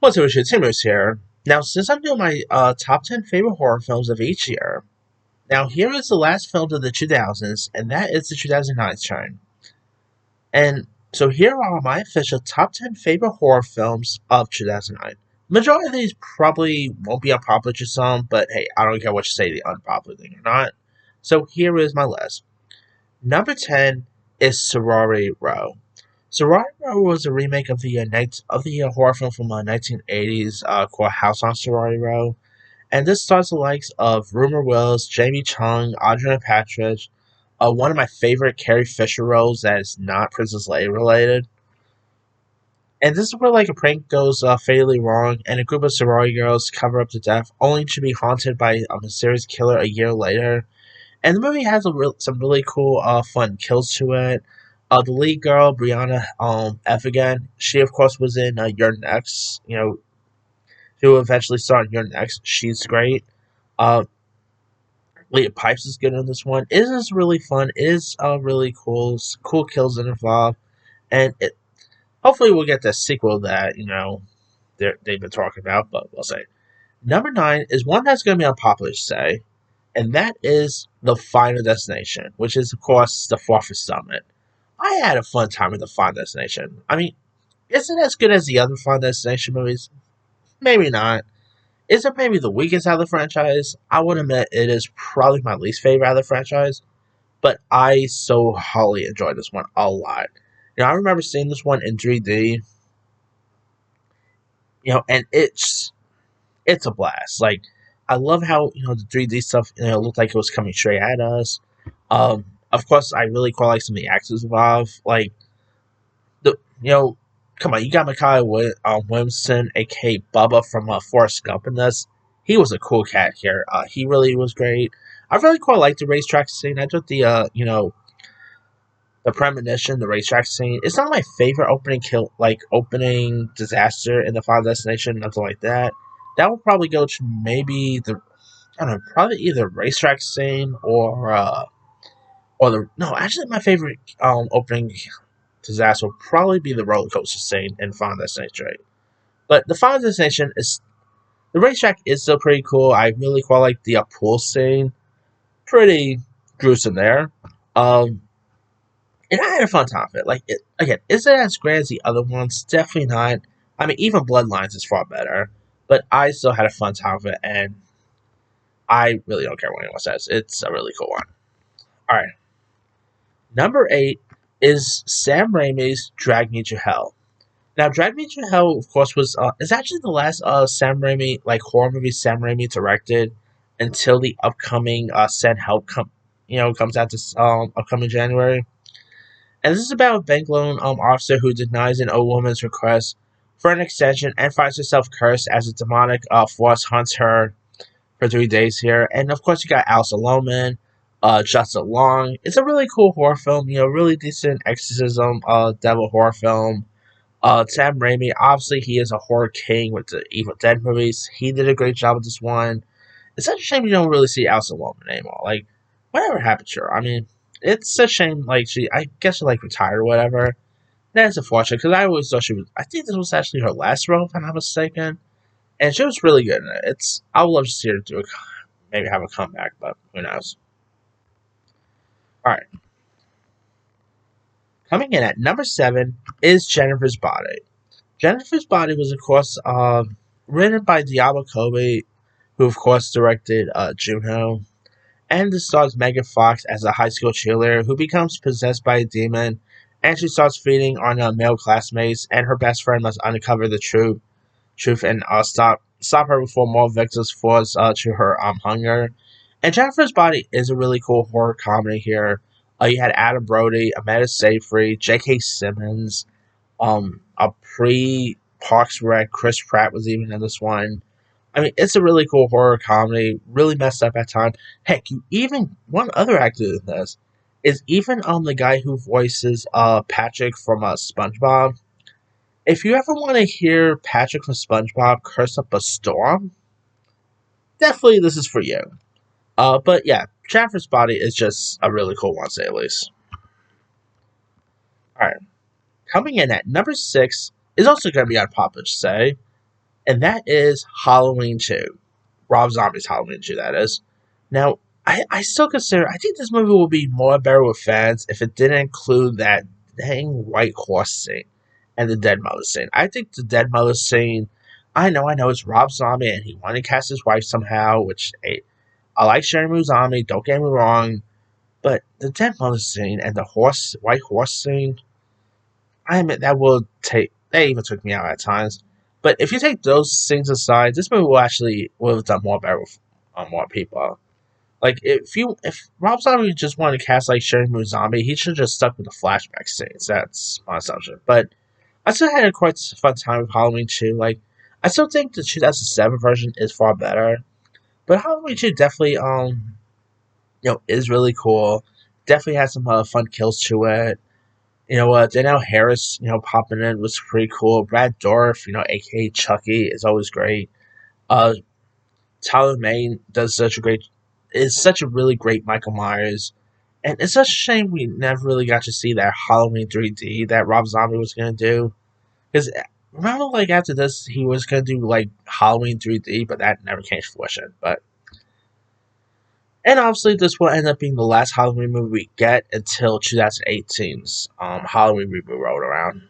What's up, Richard Timbers here. Now, since I'm doing my top 10 favorite horror films of each year, now here is the last film of the 2000s, and that is the 2009 turn. And so here are my official top 10 favorite horror films of 2009. Majority of these probably won't be unpopular to some, but hey, I don't care what you say, the unpopular thing or not. So here is my list. Number 10 is Sorority Row. Sorority Row was a remake of the horror film from the 1980s called House on Sorority Row, and this stars the likes of Rumor Willis, Jamie Chung, Audrey Patridge, one of my favorite Carrie Fisher roles that is not Princess Leia related. And this is where like a prank goes fatally wrong, and a group of sorority girls cover up the death, only to be haunted by a mysterious killer a year later. And the movie has some really cool, fun kills to it. The lead girl, Brianna Evigan, she of course was in Your Next. Who eventually starred in Your Next. She's great. Uh, Leah Pipes is good in this one. It is really fun. It is really cool kills that involved, and hopefully we'll get the sequel that they've been talking about. But we'll say number 9 is one that's going to be unpopular to say, and that is The Final Destination, which is, of course, the Fourth Summit. I had a fun time with The Final Destination. I mean, is it as good as the other Final Destination movies? Maybe not. Is it maybe the weakest out of the franchise? I would admit it is probably my least favorite out of the franchise, but I so wholly enjoyed this one a lot. I remember seeing this one in 3D, and it's a blast. Like, I love how the 3D stuff looked like it was coming straight at us. Of course, I really quite like some of the actors involved. Like the come on, you got Williamson, aka Bubba from Forrest Gump in this. He was a cool cat here. He really was great. I really quite liked the racetrack scene. I thought the premonition, the racetrack scene. It's not my favorite opening disaster in the Final Destination, nothing like that. That would probably go to maybe I don't know, probably either racetrack scene or the no. Actually, my favorite opening disaster would probably be the roller coaster scene in Final Destination. Right? But the Final Destination is the racetrack is still pretty cool. I really quite like the pool scene. Pretty gruesome there. And I had a fun time with it. Again, is it as great as the other ones? Definitely not. I mean, even Bloodlines is far better. But I still had a fun time with it, and I really don't care what anyone says. It's a really cool one. Alright. Number 8 is Sam Raimi's Drag Me to Hell. Now, Drag Me to Hell, of course, is actually the last Sam Raimi horror movie Sam Raimi directed until the upcoming Send Help comes out this upcoming January. And this is about a bank loan officer who denies an old woman's request for an extension and finds herself cursed as a demonic force hunts her for 3 days here. And of course, you got Alison Lohman, Justin Long. It's a really cool horror film, really decent exorcism, devil horror film. Sam Raimi, obviously, he is a horror king with the Evil Dead movies. He did a great job with this one. It's such a shame you don't really see Alison Lohman anymore. Like, whatever happened to her? I mean, it's a shame. Like, I guess she retired or whatever. That's unfortunate because I always thought she was. I think this was actually her last role, if I'm not mistaken, and she was really good in it. I would love to see her maybe have a comeback, but who knows? All right, coming in at number 7 is Jennifer's Body. Jennifer's Body was, of course, written by Diablo Cody, who, of course, directed Juno. And this stars Megan Fox as a high school cheerleader who becomes possessed by a demon, and she starts feeding on male classmates, and her best friend must uncover the truth and stop her before more victims falls to her hunger. And Jennifer's Body is a really cool horror comedy here. You had Adam Brody, Amanda Seyfried, J.K. Simmons, a pre-Parks Rec, Chris Pratt was even in this one. I mean, it's a really cool horror comedy, really messed up at times. Heck, you even one other actor in this is even the guy who voices Patrick from SpongeBob. If you ever want to hear Patrick from SpongeBob curse up a storm, definitely this is for you. But yeah, Jennifer's Body is just a really cool one, to say at least. All right, coming in at number 6 is also going to be unpopular to say, and that is Halloween 2. Rob Zombie's Halloween 2, that is. Now, I still consider, I think this movie will be more better with fans if it didn't include that dang white horse scene and the dead mother scene. I think the dead mother scene, I know it's Rob Zombie and he wanted to cast his wife somehow, which, hey, I like Sharon Zombie, don't get me wrong, but the dead mother scene and the white horse scene, I admit that will take, that even took me out at times. But if you take those things aside, this movie will actually would have done more better with more people. Like if Rob Zombie just wanted to cast like Sherry Zombie, he should have just stuck with the flashback scenes. That's my assumption. But I still had a quite fun time with Halloween 2. Like I still think the 2007 version is far better. But Halloween 2 definitely is really cool. Definitely has some fun kills to it. Danielle Harris, popping in was pretty cool. Brad Dourif, aka Chucky, is always great. Uh, Tyler Mane is such a really great Michael Myers. And it's such a shame we never really got to see that Halloween 3D that Rob Zombie was going to do. Because remember, like, after this, he was going to do, like, Halloween 3D, but that never came to fruition. And obviously, this will end up being the last Halloween movie we get until 2018's Halloween reboot rolled around.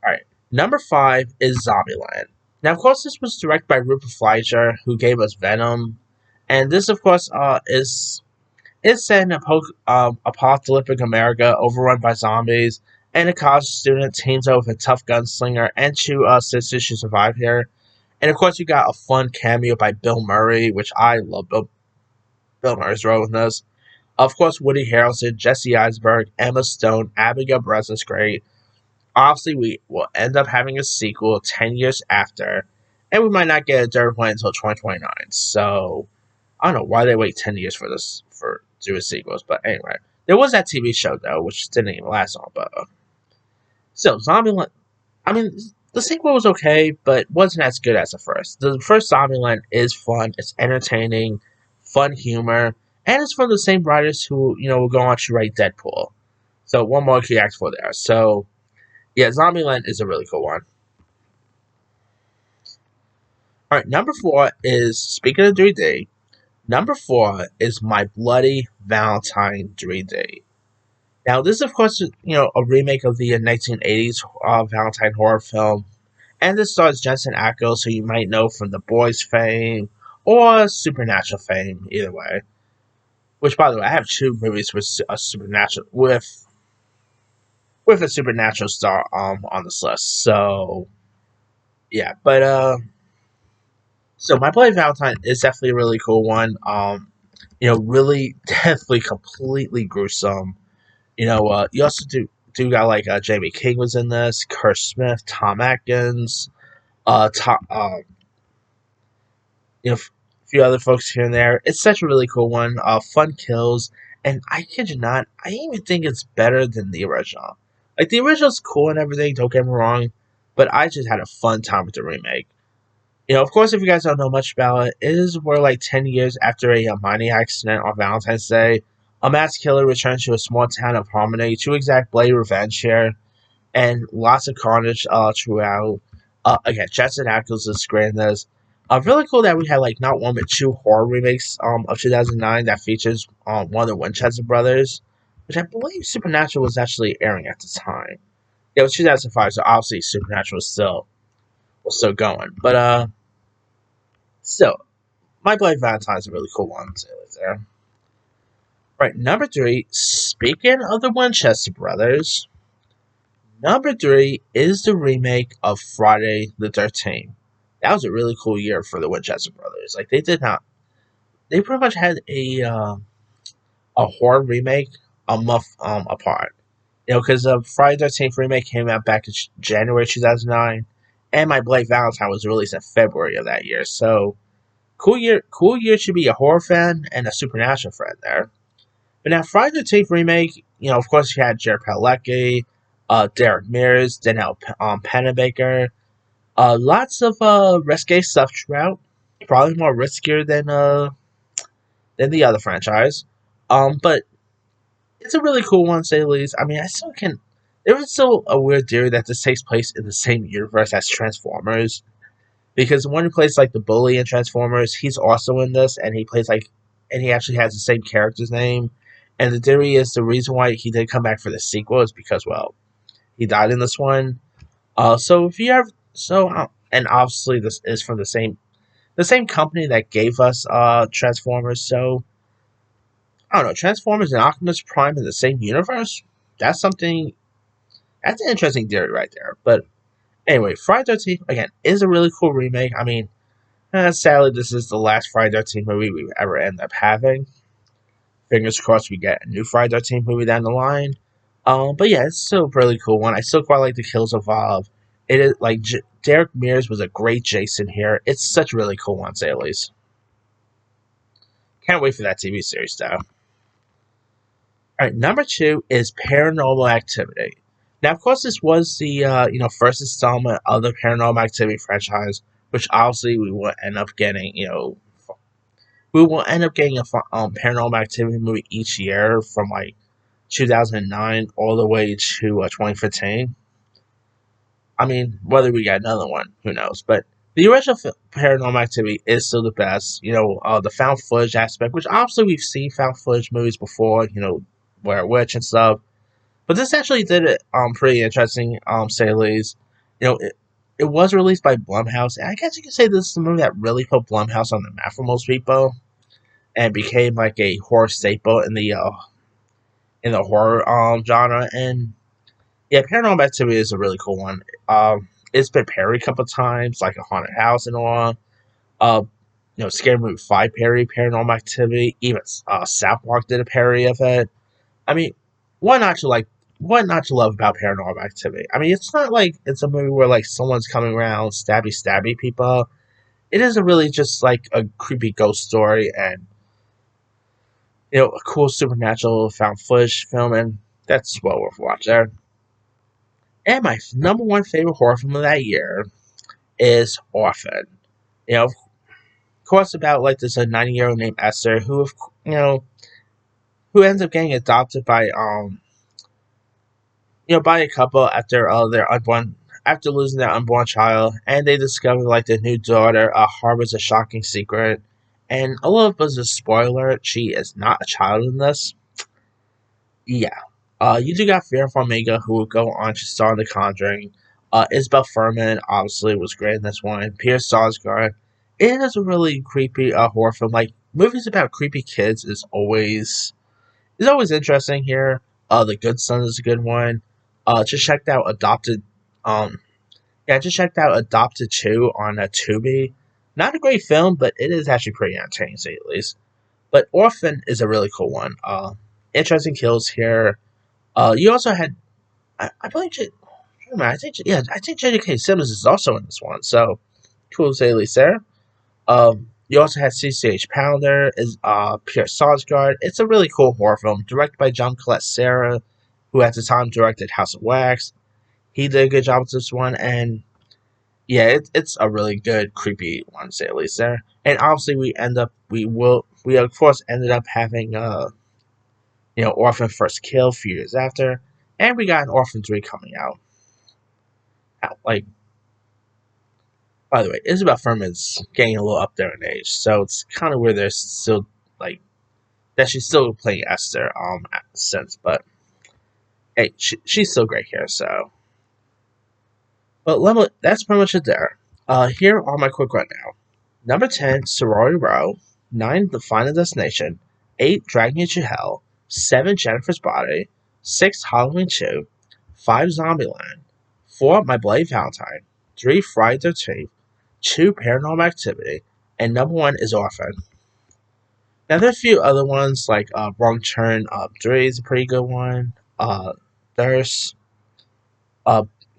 Alright, number 5 is Zombieland. Now, of course, this was directed by Rupert Fleischer, who gave us Venom. And this, of course, is set in a apocalyptic America overrun by zombies, and a college student teams up with a tough gunslinger and two sisters who survive here. And of course, you got a fun cameo by Bill Murray, which I love Bill Murray's role in this. Of course, Woody Harrelson, Jesse Eisenberg, Emma Stone, Abigail Breslin's great. Obviously, we will end up having a sequel 10 years after, and we might not get a third one until 2029. So, I don't know why they wait 10 years for this, for doing sequels, but anyway. There was that TV show, though, which didn't even last long, but still, Zombieland, I mean, the sequel was okay, but wasn't as good as the first. The first Zombieland is fun, it's entertaining, fun humor, and it's from the same writers who, will go on to write Deadpool. So, one more key act for there. So, yeah, Zombieland is a really cool one. Alright, number 4 is, speaking of 3D, number 4 is My Bloody Valentine 3D. Now, this is, of course, a remake of the 1980s Valentine horror film. And this stars Jensen Ackles, who you might know from The Boys fame or Supernatural fame, either way. Which, by the way, I have 2 movies with a Supernatural with a Supernatural star on this list. So, yeah, but so My Bloody Valentine is definitely a really cool one. Really definitely completely gruesome. You also do got like Jamie King was in this, Kurt Smith, Tom Atkins, Tom, a few other folks here and there. It's such a really cool one. Fun kills, and I kid you not, I even think it's better than the original. Like the original's cool and everything. Don't get me wrong, but I just had a fun time with the remake. Of course, if you guys don't know much about it, it is where like 10 years after a mining accident on Valentine's Day, a mass killer returns to a small town of Harmony to exact bloody revenge here, and lots of carnage throughout. Again, Jensen Ackles is great in this. Really cool that we had like not one but 2 horror remakes of 2009 that features one of the Winchester brothers, which I believe Supernatural was actually airing at the time. It was 2005, so obviously Supernatural was still going. But still, My Bloody Valentine is a really cool one to there. Right, number 3. Speaking of the Winchester brothers, number 3 is the remake of Friday the 13th. That was a really cool year for the Winchester brothers. Like they pretty much had a horror remake a month apart. Because the Friday the 13th remake came out back in January 2009, and My Bloody Valentine was released in February of that year. So cool year to be a horror fan and a Supernatural fan there. But now Friday the 13th remake, of course you had Jared Padalecki, Derek Mears, Danielle Panabaker, lots of risque stuff throughout. Probably more riskier than the other franchise. But it's a really cool one, to say the least. I mean, I still can. There was still a weird theory that this takes place in the same universe as Transformers, because the one who plays like the bully in Transformers, he's also in this, and he plays like, and he actually has the same character's name. And the theory is the reason why he did come back for the sequel is because, well, he died in this one. So if you have and obviously this is from the same company that gave us Transformers. So I don't know, Transformers and Optimus Prime in the same universe. That's something. That's an interesting theory right there. But anyway, Friday 13th again is a really cool remake. I mean, sadly, this is the last Friday 13th movie we ever end up having. Fingers crossed we get a new Friday 13th movie down the line. But yeah, it's still a really cool one. I still quite like the kills evolve. It is like Derek Mears was a great Jason here. It's such a really cool one, to say at least. Can't wait for that TV series though. All right, number two is Paranormal Activity. Now, of course, this was the first installment of the Paranormal Activity franchise, which obviously we will end up getting. We will end up getting a Paranormal Activity movie each year from like 2009 all the way to 2015. I mean, whether we get another one, who knows? But the original Paranormal Activity is still the best. The found footage aspect, which obviously we've seen found footage movies before. Where Witch and stuff. But this actually did it pretty interesting, say the least. It was released by Blumhouse, and I guess you could say this is the movie that really put Blumhouse on the map for most people, and became like a horror staple in the horror genre. And yeah, Paranormal Activity is a really cool one. It's been parodied a couple times, like a haunted house and all. Uh, Scary Movie 5 parody Paranormal Activity. Even South Park did a parody of it. I mean, what not to like? What not to love about Paranormal Activity? I mean, it's not like it's a movie where like someone's coming around stabby people. It is a really just like a creepy ghost story and a cool supernatural found footage film, and that's well worth watching there. And my number one favorite horror film of that year is Orphan. Of course, about like this a 90-year-old named Esther you know who ends up getting adopted by a couple after their unborn after losing their unborn child, and they discover like their new daughter harbors a shocking secret. And a little bit of a spoiler: she is not a child in this. Yeah, you do got Vera Farmiga who will go on to star in The Conjuring. Isabel Furman obviously was great in this one. Pierce Sarsgaard. It is a really creepy horror film. Like movies about creepy kids is always interesting here. The Good Son is a good one. Just checked out Adopted. Just checked out Adopted 2 on Tubi. Not a great film, but it is actually pretty entertaining, to say at least. But Orphan is a really cool one. Interesting kills here. You also had, I believe, I think J.K. Simmons is also in this one. So cool to say at least there. You also had CCH Pounder is Pierre Sarsgaard. It's a really cool horror film directed by John Colette Serra, who at the time directed House of Wax. He did a good job with this one, and yeah, it's a really good creepy one to say at least there. And obviously, we of course ended up having Orphan First Kill a few years after, and we got an Orphan 3 coming out. Like, by the way, Isabel Furman's getting a little up there in age, so it's kind of where they're still like that she's still playing Esther since, but hey, she's still great here. So, but that's pretty much it there. Here are my quick rundown. Number 10, Sorority Row. 9, The Final Destination. 8, Dragging You to Hell. 7, Jennifer's Body. 6, Halloween 2. 5, Zombieland. 4, My Bloody Valentine. 3, Friday the 13th. 2, Paranormal Activity. And number 1 is Orphan. Now, there are a few other ones, like Wrong Turn 3 is a pretty good one. There's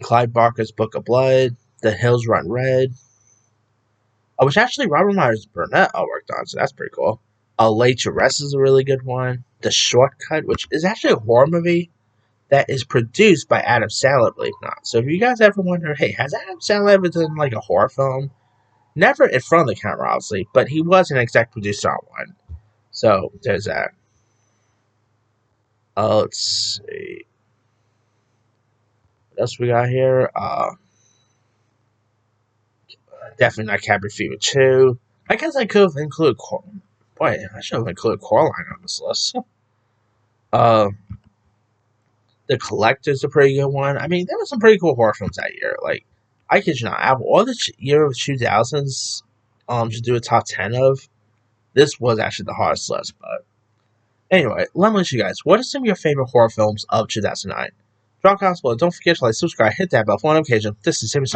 Clive Barker's Book of Blood. The Hills Run Red. Which actually Robert Myers Burnett worked on, so that's pretty cool. Laid to Rest is a really good one. The Shortcut, which is actually a horror movie that is produced by Adam Sandler, believe it or not. So if you guys ever wonder, hey, has Adam Sandler ever done like a horror film? Never in front of the camera, obviously, but he was an exec producer on one. So there's that. Let's see. What else we got here? Definitely not Cabin Fever 2. I guess I could have included Boy, I should have included Coraline on this list. uh, The Collector's a pretty good one. I mean, there were some pretty cool horror films that year. Like, I kid you not, out of all the year of 2000s, to do a top 10 of, this was actually the hardest list. But anyway, let me ask you guys, what are some of your favorite horror films of 2009? Drop comments below. Don't forget to like, subscribe, hit that bell for notification. This is Sammy.